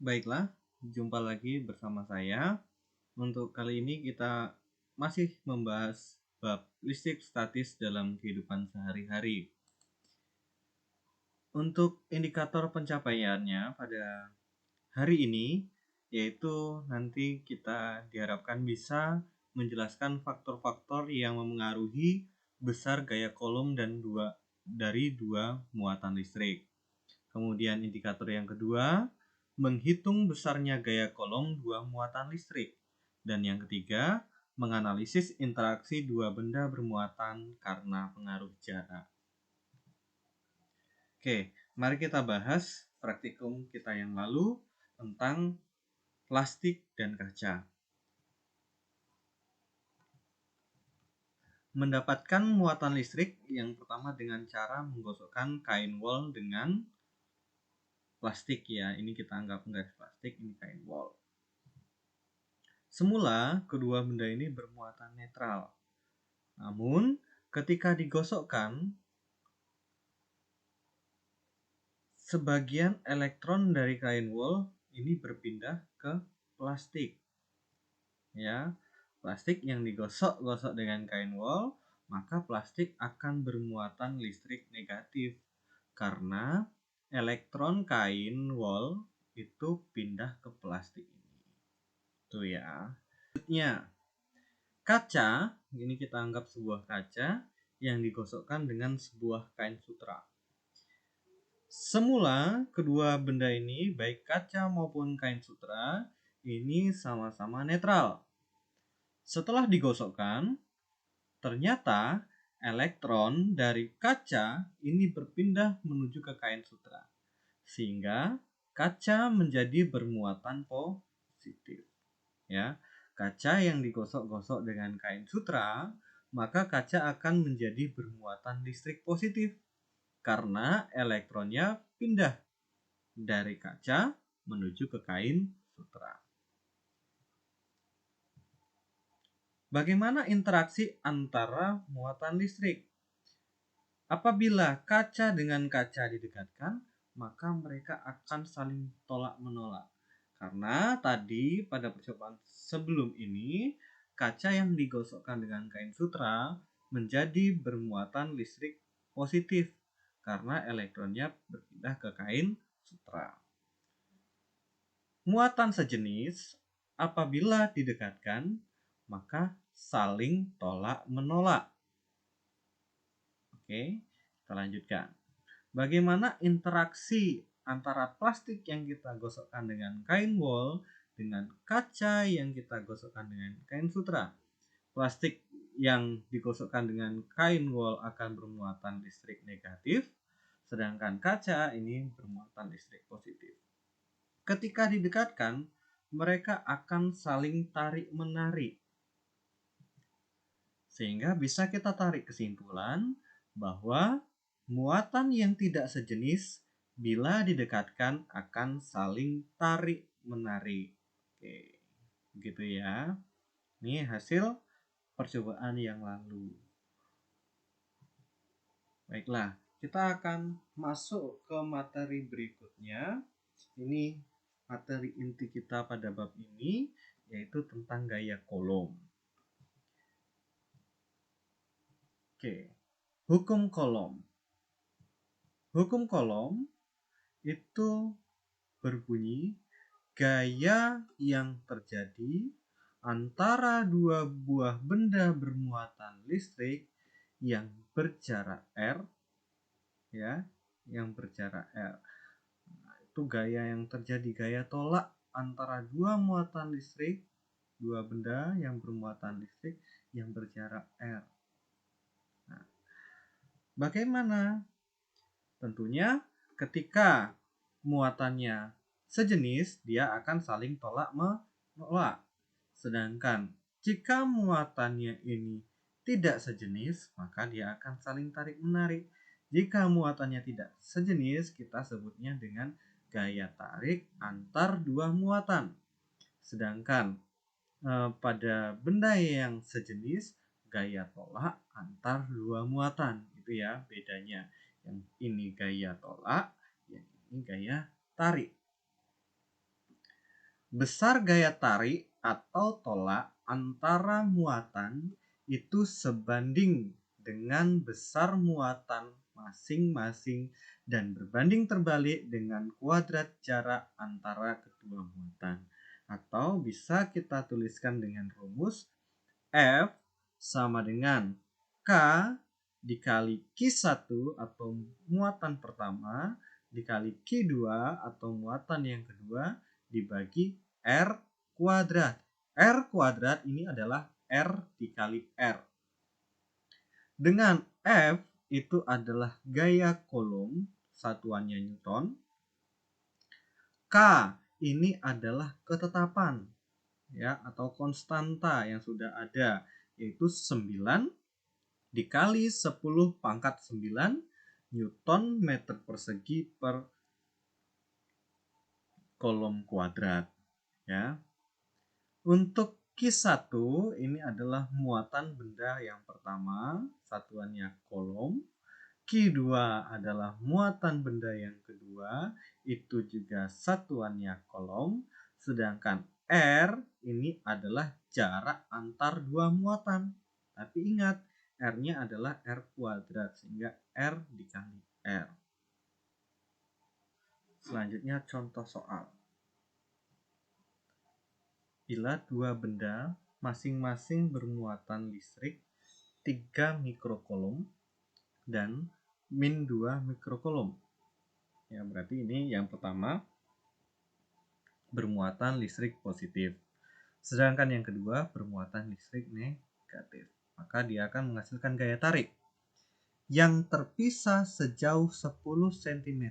Baiklah, jumpa lagi bersama saya. Untuk kali ini kita masih membahas bab listrik statis dalam kehidupan sehari-hari. Untuk indikator pencapaiannya pada hari ini, yaitu nanti kita diharapkan bisa menjelaskan faktor-faktor yang memengaruhi besar gaya kolom dari dua muatan listrik. Kemudian indikator yang kedua, menghitung besarnya gaya kolom dua muatan listrik. Dan yang ketiga, menganalisis interaksi dua benda bermuatan karena pengaruh jarak. Oke, mari kita bahas praktikum kita yang lalu tentang plastik dan kaca. Mendapatkan muatan listrik yang pertama dengan cara menggosokkan kain wol dengan plastik ya. Ini kita anggap enggak plastik, ini kain wol. Semula, kedua benda ini bermuatan netral. Namun, ketika digosokkan, sebagian elektron dari kain wol ini berpindah ke plastik. Ya, plastik yang digosok-gosok dengan kain wol, maka plastik akan bermuatan listrik negatif karena elektron kain wol itu pindah ke plastik ini. Itu ya. Selanjutnya, kaca, ini kita anggap sebuah kaca yang digosokkan dengan sebuah kain sutra. Semula, kedua benda ini, baik kaca maupun kain sutra, ini sama-sama netral. Setelah digosokkan, ternyata elektron dari kaca ini berpindah menuju ke kain sutra, sehingga kaca menjadi bermuatan positif. Ya, kaca yang digosok-gosok dengan kain sutra, maka kaca akan menjadi bermuatan listrik positif karena elektronnya pindah dari kaca menuju ke kain sutra. Bagaimana interaksi antara muatan listrik? Apabila kaca dengan kaca didekatkan, maka mereka akan saling tolak-menolak. Karena tadi pada percobaan sebelum ini, kaca yang digosokkan dengan kain sutra menjadi bermuatan listrik positif karena elektronnya berpindah ke kain sutra. Muatan sejenis apabila didekatkan, maka saling tolak-menolak. Oke, kita lanjutkan. Bagaimana interaksi antara plastik yang kita gosokkan dengan kain wol dengan kaca yang kita gosokkan dengan kain sutra? Plastik yang digosokkan dengan kain wol akan bermuatan listrik negatif, sedangkan kaca ini bermuatan listrik positif. Ketika didekatkan, mereka akan saling tarik-menarik. Sehingga bisa kita tarik kesimpulan bahwa muatan yang tidak sejenis bila didekatkan akan saling tarik-menarik. Oke, gitu ya. Ini hasil percobaan yang lalu. Baiklah, kita akan masuk ke materi berikutnya. Ini materi inti kita pada bab ini, yaitu tentang gaya kolom. Oke, hukum kolom. Hukum kolom itu berbunyi gaya yang terjadi antara dua buah benda bermuatan listrik yang berjarak R, ya, yang berjarak R. Nah, itu gaya yang terjadi, gaya tolak antara dua muatan listrik, dua benda yang bermuatan listrik yang berjarak R. Nah, bagaimana? Tentunya ketika muatannya sejenis, dia akan saling tolak-menolak. Sedangkan jika muatannya ini tidak sejenis, maka dia akan saling tarik-menarik. Jika muatannya tidak sejenis, kita sebutnya dengan gaya tarik antar dua muatan. Sedangkan pada benda yang sejenis, gaya tolak antar dua muatan. Itu ya bedanya. Yang ini gaya tolak, yang ini gaya tarik. Besar gaya tarik atau tolak antara muatan itu sebanding dengan besar muatan masing-masing dan berbanding terbalik dengan kuadrat jarak antara kedua muatan. Atau bisa kita tuliskan dengan rumus F sama dengan K dikali Q1 atau muatan pertama dikali Q2 atau muatan yang kedua dibagi R kuadrat. R kuadrat ini adalah R dikali R. Dengan F itu adalah gaya kolom, satuannya Newton. K ini adalah ketetapan ya atau konstanta yang sudah ada, yaitu 9 dikali 10 pangkat 9 Newton meter persegi per kolom kuadrat ya. Untuk Q1 ini adalah muatan benda yang pertama, satuannya kolom. Q2 adalah muatan benda yang kedua, itu juga satuannya kolom. Sedangkan R ini adalah jarak antar dua muatan. Tapi ingat, R-nya adalah R kuadrat, sehingga R dikali R. Selanjutnya contoh soal. Bila dua benda masing-masing bermuatan listrik 3 mikrokolom dan min 2 mikrokolom. Ya, berarti ini yang pertama bermuatan listrik positif. Sedangkan yang kedua bermuatan listrik negatif. Maka dia akan menghasilkan gaya tarik yang terpisah sejauh 10 cm.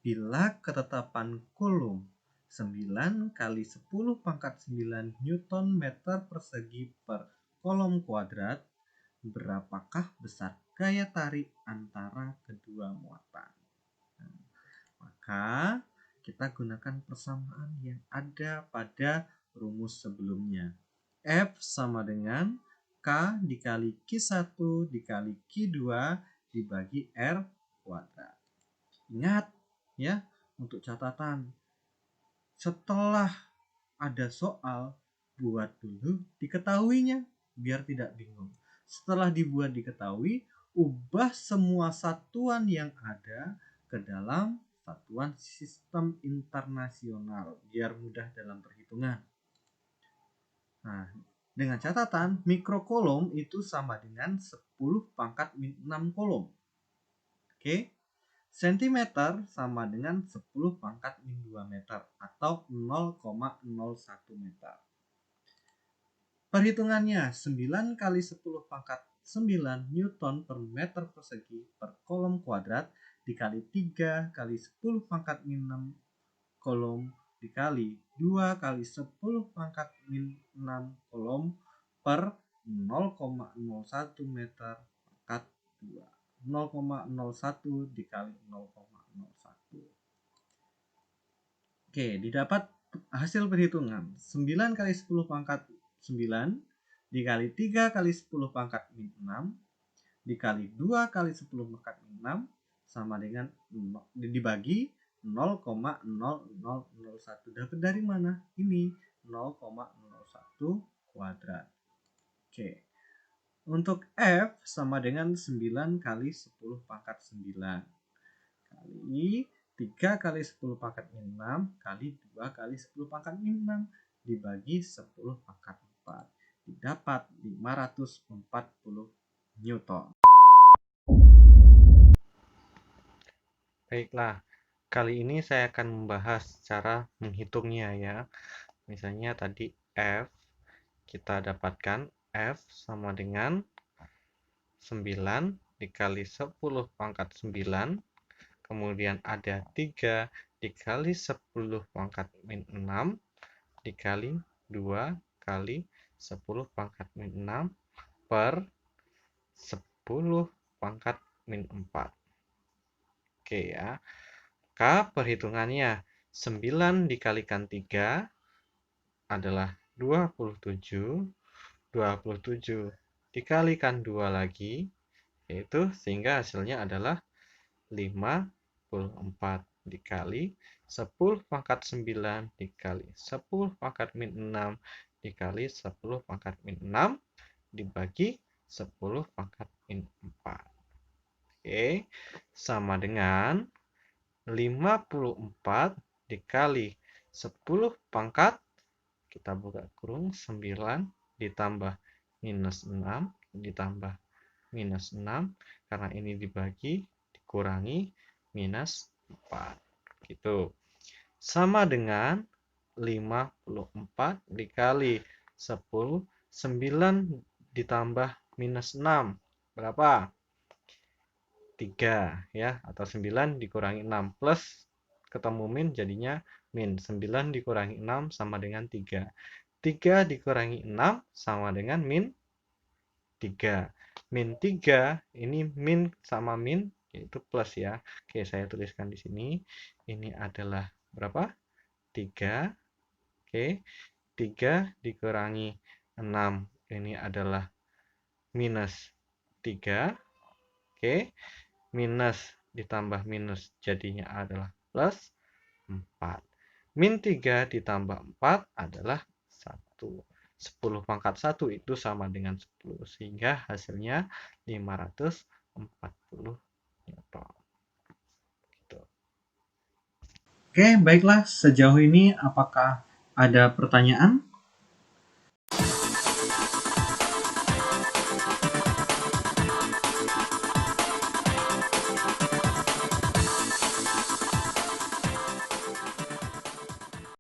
Bila ketetapan Coulomb 9 kali 10 pangkat 9 Newton meter persegi per kolom kuadrat, berapakah besar gaya tarik antara kedua muatan? Maka kita gunakan persamaan yang ada pada rumus sebelumnya. F sama dengan K dikali Q1 dikali Q2 dibagi R kuadrat. Ingat ya, untuk catatan, setelah ada soal, buat dulu diketahuinya biar tidak bingung. Setelah dibuat diketahui, ubah semua satuan yang ada ke dalam satuan sistem internasional biar mudah dalam perhitungan. Nah, dengan catatan mikrokolom itu sama dengan 10 pangkat min 6 kolom. Oke. Sentimeter sama dengan 10 pangkat min 2 meter atau 0,01 meter. Perhitungannya 9 kali 10 pangkat 9 Newton per meter persegi per kolom kuadrat dikali 3 kali 10 pangkat min 6 kolom dikali 2 kali 10 pangkat min 6 kolom per 0,01 meter pangkat 2. 0,01 dikali 0,01. Oke, didapat hasil perhitungan 9 kali 10 pangkat 9 dikali 3 kali 10 pangkat min 6 dikali 2 kali 10 pangkat min 6 sama dengan dibagi 0,0001. Dapat dari mana? Ini 0,01 kuadrat. Oke. Untuk F sama dengan 9 kali 10 pangkat 9 kali 3 kali 10 pangkat min 6 kali 2 kali 10 pangkat min 6 dibagi 10 pangkat 4. Didapat 540 Newton. Baiklah, kali ini saya akan membahas cara menghitungnya ya. Misalnya tadi F, kita dapatkan F sama dengan 9 dikali 10 pangkat 9, kemudian ada 3 dikali 10 pangkat min 6 dikali 2 kali 10 pangkat min 6 per 10 pangkat min 4. Oke ya. Maka perhitungannya 9 dikalikan 3 adalah 27. 27 dikalikan 2 lagi, yaitu sehingga hasilnya adalah 54 dikali 10 pangkat 9 dikali 10 pangkat min 6 dikali 10 pangkat min 6 dibagi 10 pangkat min 4. Oke, sama dengan 54 dikali 10 pangkat, kita buka kurung, 9 ditambah minus 6 ditambah minus 6, karena ini dibagi dikurangi minus 4 gitu. Sama dengan 54 dikali 10, 9 ditambah minus 6 berapa? 3 ya, atau 9 dikurangi 6 plus ketemu min jadinya min. 9 dikurangi 6 sama dengan 3. 3 dikurangi 6 sama dengan min 3. Min 3 ini min sama min yaitu plus ya. Oke, saya tuliskan di sini. Ini adalah berapa? 3. Oke. 3 dikurangi 6 ini adalah minus 3. Oke. Minus ditambah minus jadinya adalah plus 4. Min 3 ditambah 4 adalah 1. 10 pangkat 1 itu sama dengan 10. Sehingga hasilnya 540 Newton. Gitu. Oke, baiklah. Sejauh ini apakah ada pertanyaan?